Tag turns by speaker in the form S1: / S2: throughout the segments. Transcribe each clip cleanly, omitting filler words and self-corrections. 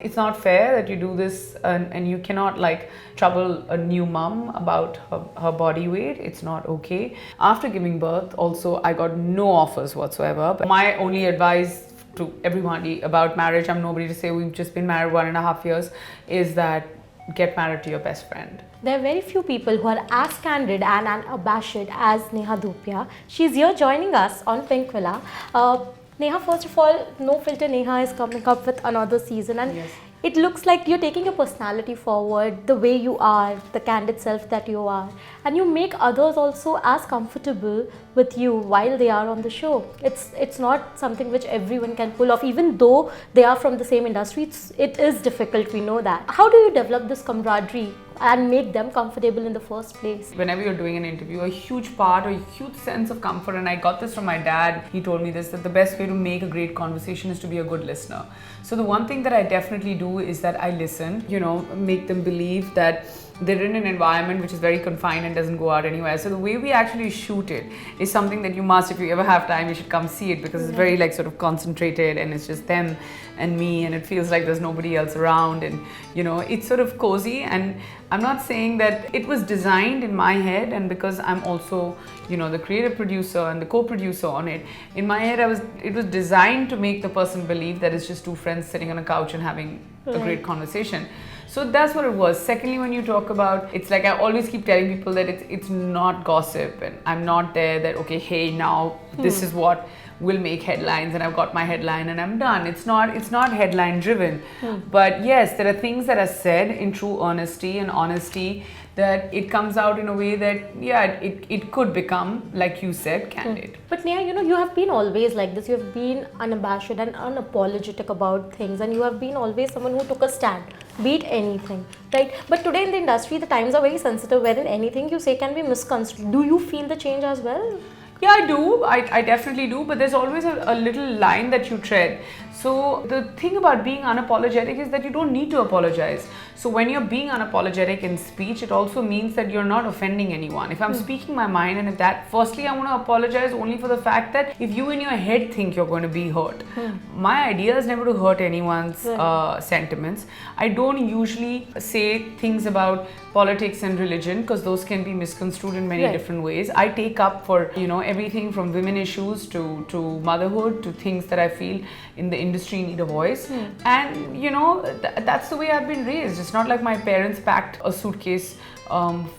S1: It's not fair that you do this and you cannot like trouble a new mom about her body weight. It's not okay. After giving birth, also, I got no offers whatsoever. But my only advice to everybody about marriage, I'm nobody to say we've just been married 1.5 years, is that get married to your best friend.
S2: There are very few people who are as candid and unabashed as Neha Dhupia. She's here joining us on Pink Villa. Neha, first of all, No Filter Neha is coming up with another season, and
S1: Yes.
S2: it looks like you're taking your personality forward, the way you are, the candid self that you are, and you make others also as comfortable with you while they are on the show. It's not something which everyone can pull off, even though they are from the same industry. It is difficult, we know that. How do you develop this camaraderie and make them comfortable in the first place?
S1: Whenever you're doing an interview, a huge part or a huge sense of comfort, and I got this from my dad, he told me this, that the best way to make a great conversation is to be a good listener. So the one thing that I definitely do is that I listen, make them believe that they're in an environment which is very confined and doesn't go out anywhere. So the way we actually shoot it is something that you must, if you ever have time, you should come see it, because it's very like sort of concentrated and it's just them and me, and it feels like there's nobody else around, and it's sort of cozy. And I'm not saying that it was designed in my head, and because I'm also the creative producer and the co-producer on it, in my head it was designed to make the person believe that it's just two friends sitting on a couch and having a great conversation. So that's what it was. Secondly, when you talk about, it's like I always keep telling people that it's not gossip, and I'm not there that, okay, hey, now this is what will make headlines and I've got my headline and I'm done. It's not headline driven. But yes, there are things that are said in true honesty and honesty, that it comes out in a way that it could become, like you said, candid.
S2: But Neha, you have been always like this. You have been unabashed and unapologetic about things, and you have been always someone who took a stand, be it anything, right? But today in the industry, the times are very sensitive, wherein anything you say can be misconstrued. Do you feel the change as well?
S1: Yeah, I do. I definitely do. But there's always a little line that you tread. So the thing about being unapologetic is that you don't need to apologize. So when you're being unapologetic in speech, it also means that you're not offending anyone. If I'm speaking my mind, and if that, firstly, I want to apologize only for the fact that if you in your head think you're going to be hurt, my idea is never to hurt anyone's sentiments. I don't usually say things about politics and religion, because those can be misconstrued in many different ways. I take up for everything from women issues to motherhood, to things that I feel in the industry need a voice. And that's the way I've been raised. It's not like my parents packed a suitcase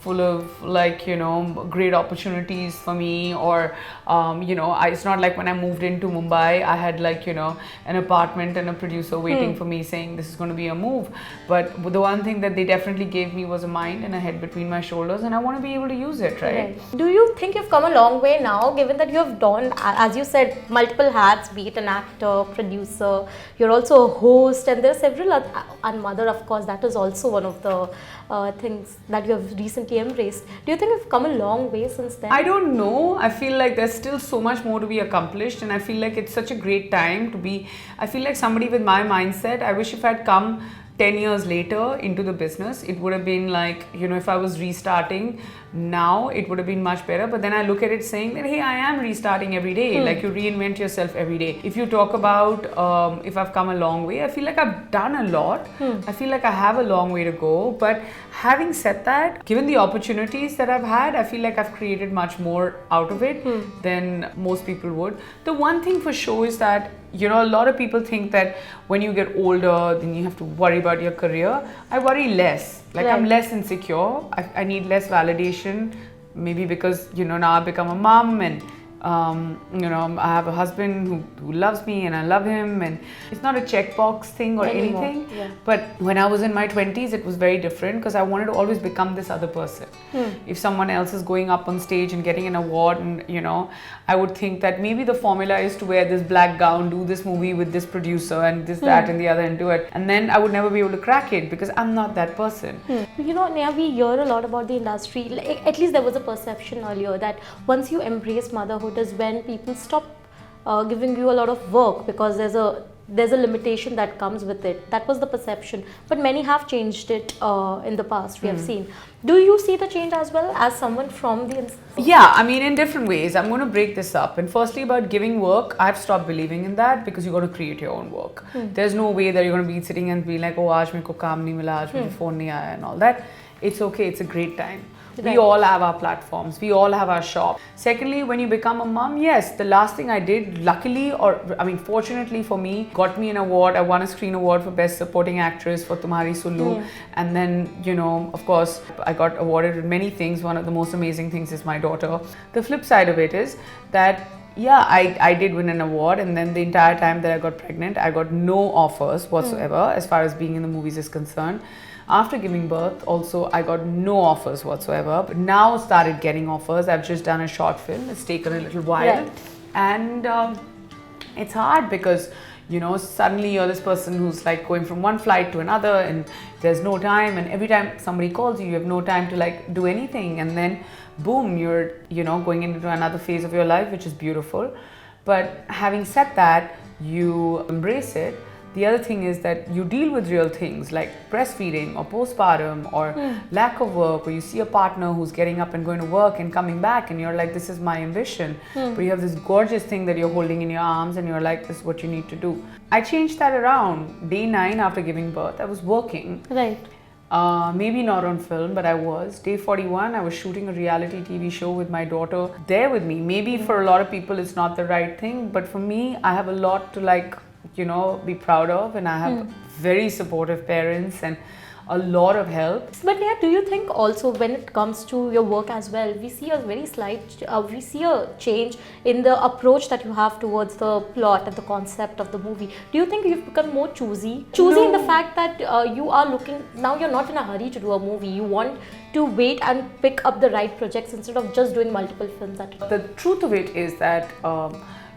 S1: full of great opportunities for me, or it's not like when I moved into Mumbai I had an apartment and a producer waiting for me saying this is going to be a move. But the one thing that they definitely gave me was a mind and a head between my shoulders, and I want to be able to use it, right?
S2: Do you think you've come a long way now, given that you have donned, as you said, multiple hats, be it an actor, producer, you're also a host, and there are several other, and mother, of course, that is also one of the things that you have recently embraced. Do you think you've come a long way since then?
S1: I don't know. I feel like there's still so much more to be accomplished, and I feel like it's such a great time to be. I feel like somebody with my mindset, I wish if I'd come 10 years later into the business, it would have been like, if I was restarting now, it would have been much better. But then I look at it saying that, hey, I am restarting every day. Like, you reinvent yourself every day. If you talk about if I've come a long way, I feel like I've done a lot. I feel like I have a long way to go. But having said that, given the opportunities that I've had, I feel like I've created much more out of it than most people would. The one thing for sure is that a lot of people think that when you get older, then you have to worry about your career. I worry less. Like, I'm less insecure. I need less validation. Maybe because, now I've become a mom, and I have a husband who loves me and I love him, and it's not a checkbox thing or anything. But when I was in my 20s, it was very different, because I wanted to always become this other person. If someone else is going up on stage and getting an award, and I would think that maybe the formula is to wear this black gown, do this movie with this producer and this, that and the other, and do it. And then I would never be able to crack it, because I'm not that person.
S2: Neha, we hear a lot about the industry. Like, at least there was a perception earlier that once you embrace motherhood is when people stop giving you a lot of work, because there's a there's a limitation that comes with it. That was the perception, but many have changed it in the past. We have seen. Do you see the change as well as someone from the
S1: Yeah, I mean, in different ways. I'm going to break this up. And firstly, about giving work, I've stopped believing in that because you got to create your own work. There's no way that you're going to be sitting and be like, oh, aaj meko kaam nahi mila, aaj mujhe phone nahi aaya, and all that. It's okay. It's a great time. We all have our platforms. We all have our shop. Secondly, when you become a mom, yes, the last thing I did, luckily, or I mean, fortunately for me, got me an award. I won a Screen Award for Best Supporting Actress for Tumhari Sullu. And then, you know, of course, I got awarded with many things. One of the most amazing things is my daughter. The flip side of it is that, yeah, I did win an award, and then the entire time that I got pregnant, I got no offers whatsoever as far as being in the movies is concerned. After giving birth, also, I got no offers whatsoever, but now started getting offers. I've just done a short film. It's taken a little while. And it's hard because, you know, suddenly you're this person who's like going from one flight to another and there's no time. And every time somebody calls you, you have no time to like do anything. And then boom, you're, you know, going into another phase of your life, which is beautiful. But having said that, you embrace it. The other thing is that you deal with real things like breastfeeding or postpartum or lack of work, or you see a partner who's getting up and going to work and coming back and you're like, this is my ambition. But you have this gorgeous thing that you're holding in your arms and you're like, this is what you need to do. I changed that around. Day 9 after giving birth, I was working.
S2: Right.
S1: Maybe not on film, but I was. Day 41, I was shooting a reality TV show with my daughter there with me. Maybe for a lot of people it's not the right thing, but for me, I have a lot to like, you know, be proud of, and I have very supportive parents and a lot of help.
S2: But yeah, do you think also when it comes to your work as well, we see a very slight, we see a change in the approach that you have towards the plot and the concept of the movie. Do you think you've become more choosy? Choosy in the fact that you are looking, now you're not in a hurry to do a movie. You want to wait and pick up the right projects instead of just doing multiple films at once.
S1: The truth of it is that,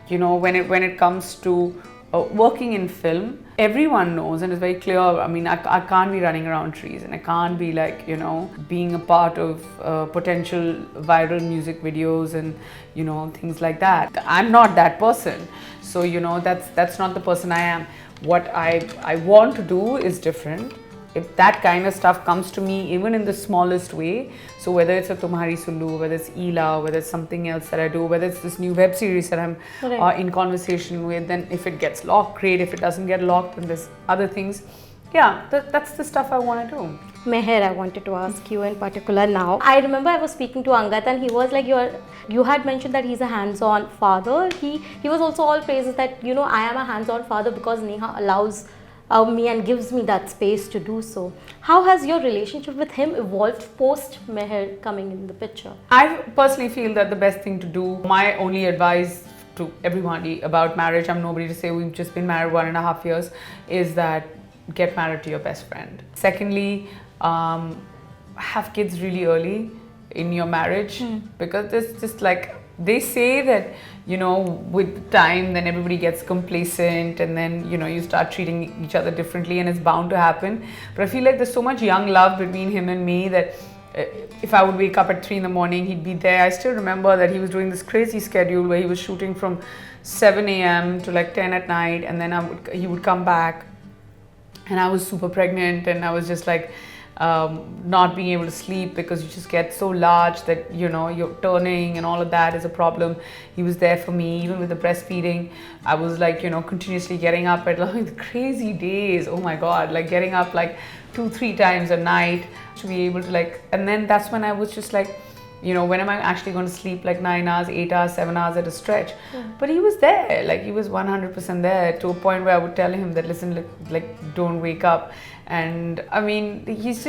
S1: you know, when it comes to working in film, everyone knows and it's very clear. I mean, I can't be running around trees and I can't be like, you know, being a part of potential viral music videos and, you know, things like that. I'm not that person. So, you know, that's not the person I am. What I want to do is different. If that kind of stuff comes to me, even in the smallest way, so whether it's a Tumhari Sullu, whether it's Eela, whether it's something else that I do, whether it's this new web series that I'm in conversation with, then if it gets locked, great. If it doesn't get locked, then there's other things. Yeah, that's the stuff I want to do.
S2: Meher, I wanted to ask you in particular now. I remember I was speaking to Angat and he was like, you had mentioned that he's a hands-on father. He was also all praises that, you know, I am a hands-on father because Neha allows me and gives me that space to do so. How has your relationship with him evolved post Meher coming in the picture?
S1: I personally feel that the best thing to do, my only advice to everybody about marriage, I'm nobody to say we've just been married 1.5 years, is that get married to your best friend. Secondly, have kids really early in your marriage because it's just like, they say that, you know, with time then everybody gets complacent and then, you know, you start treating each other differently and it's bound to happen. But I feel like there's so much young love between him and me that if I would wake up at 3 in the morning, he'd be there. I still remember that he was doing this crazy schedule where he was shooting from 7 a.m. to like 10 at night, and then he would come back and I was super pregnant and I was just like, not being able to sleep because you just get so large that, you know, you're turning and all of that is a problem. He was there for me, even with the breastfeeding. I was like, you know, continuously getting up at like the crazy days. Oh my God, like getting up like 2-3 times a night to be able to like, and then that's when I was just like, you know, when am I actually going to sleep like 9 hours, 8 hours, 7 hours at a stretch? But he was there, like he was 100% there, to a point where I would tell him that, listen, like don't wake up. And I mean, he's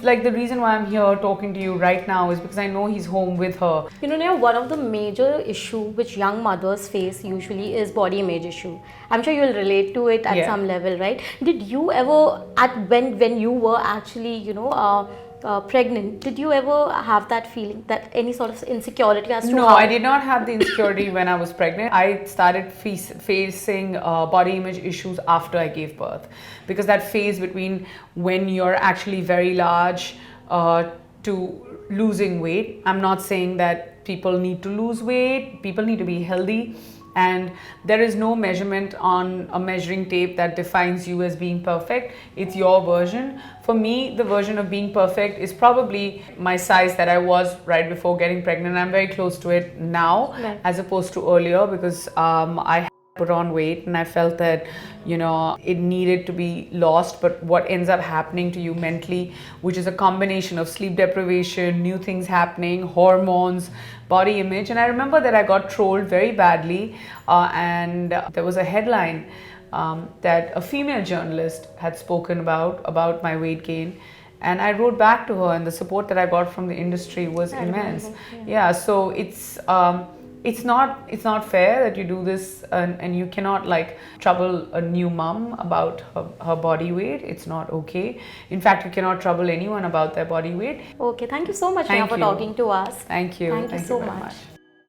S1: like the reason why I'm here talking to you right now is because I know he's home with her.
S2: You know, Neha, one of the major issue which young mothers face usually is body image issue. I'm sure you'll relate to it at some level, right? Did you ever, when you were actually, you know, pregnant, did you ever have that feeling, that any sort of insecurity as to
S1: No,
S2: how?
S1: I did not have the insecurity when I was pregnant. I started facing body image issues after I gave birth, because that phase between when you're actually very large to losing weight, I'm not saying that people need to lose weight, people need to be healthy. and there is no measurement on a measuring tape that defines you as being perfect. It's your version. For me, the version of being perfect is probably my size that I was right before getting pregnant. I'm very close to it now,
S2: Right.
S1: as opposed to earlier, because I put on weight and I felt that, you know, it needed to be lost. But what ends up happening to you mentally, which is a combination of sleep deprivation, new things happening, hormones, body image. And I remember that I got trolled very badly, and there was a headline that a female journalist had spoken about my weight gain. And I wrote back to her, and the support that I got from the industry was immense. Yeah, so it's not fair that you do this, and you cannot like trouble a new mom about her body weight. It's not okay. In fact, you cannot trouble anyone about their body weight.
S2: Okay, thank you so much,
S1: Thank
S2: Neha, for
S1: you.
S2: talking to us.
S1: Thank you.
S2: Thank you so
S1: very
S2: much.